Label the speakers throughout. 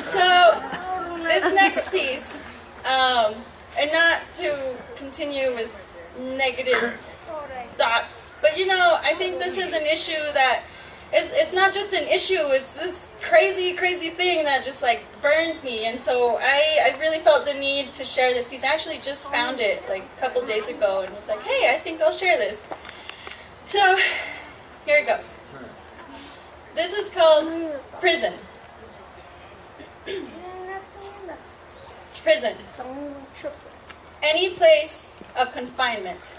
Speaker 1: So this next piece, and not to continue with negative thoughts, but you know, I think this is an issue that it's not just an issue, it's this crazy thing that just like burns me. And so I really felt the need to share this piece. I actually just found it like a couple days ago and was like, hey, I think I'll share this. So here it goes. This is called Prison. Prison. Any place of confinement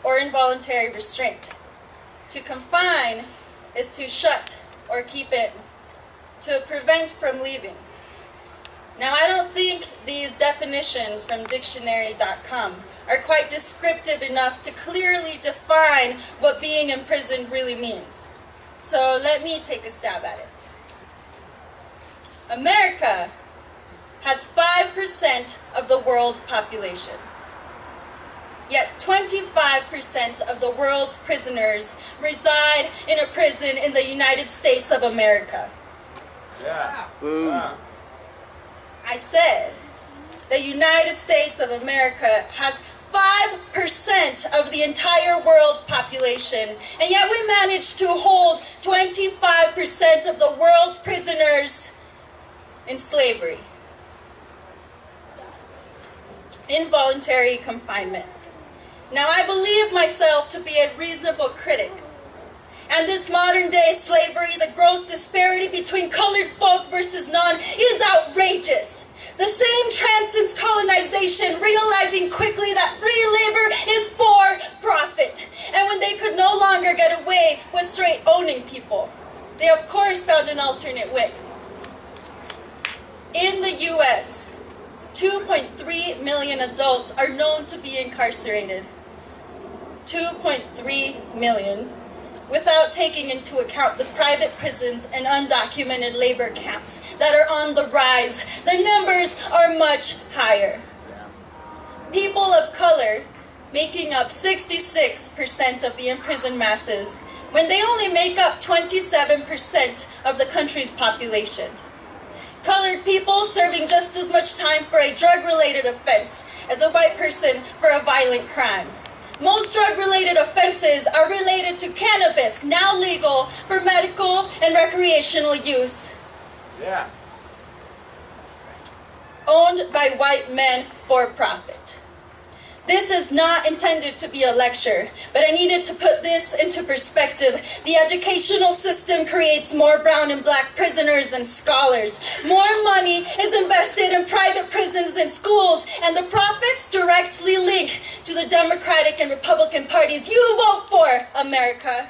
Speaker 1: or involuntary restraint. To confine is to shut or keep in. To prevent from leaving. Now, I don't think these definitions from dictionary.com are quite descriptive enough to clearly define what being in prison really means. So let me take a stab at it. America has 5% of the world's population. Yet 25% of the world's prisoners reside in a prison in the United States of America.
Speaker 2: Yeah.
Speaker 3: Boom.
Speaker 1: I said the United States of America has 5% of the entire world's population, and yet we managed to hold 25% of the world's prisoners in slavery. Involuntary confinement. Now, I believe myself to be a reasonable critic. And this modern day slavery, the gross disparity between colored folk versus none, is outrageous. The same transcends colonization, realizing quickly that free labor is for profit. And when they could no longer get away with straight owning people, they of course found an alternate way. In the US, 2.3 million adults are known to be incarcerated. 2.3 million, without taking into account the private prisons and undocumented labor camps that are on the rise. The numbers are much higher. People of color making up 66% of the imprisoned masses, when they only make up 27% of the country's population. Colored people serving just as much time for a drug-related offense as a white person for a violent crime. Most drug-related offenses are related to cannabis, now legal for medical and recreational use.
Speaker 2: Yeah.
Speaker 1: Owned by white men for profit. This is not intended to be a lecture, but I needed to put this into perspective. The educational system creates more brown and black prisoners than scholars. More money is invested in private prisons than schools, and the profits directly link to the Democratic and Republican parties you vote for, America.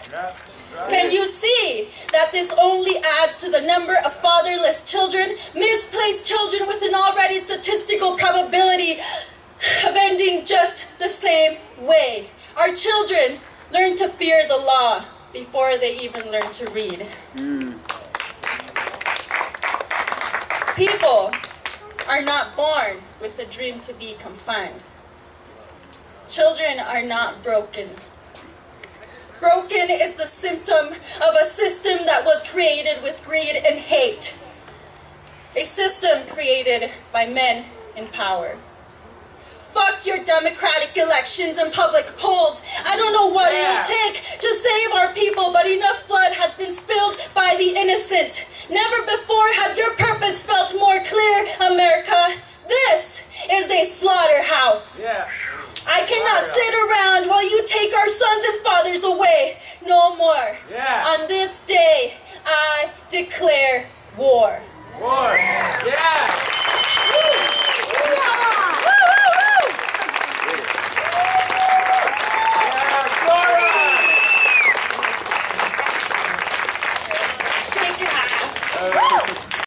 Speaker 2: Yeah. Right.
Speaker 1: Can you see that this only adds to the number of fatherless children, misplaced children with an already statistical probability of ending just the same way? Our children learn to fear the law before they even learn to read. People are not born with the dream to be confined. Children are not broken. Broken is the symptom of a system that was created with greed and hate. A system created by men in power. Fuck your democratic elections and public polls. I don't know what it'll take to save our people, but enough blood has been spilled by the innocent. Never before has your purpose felt more clear, America. This is a slaughterhouse.
Speaker 2: Yeah.
Speaker 1: I cannot sit around while you take our sons and fathers away. No more.
Speaker 2: Yeah.
Speaker 1: On this day, I declare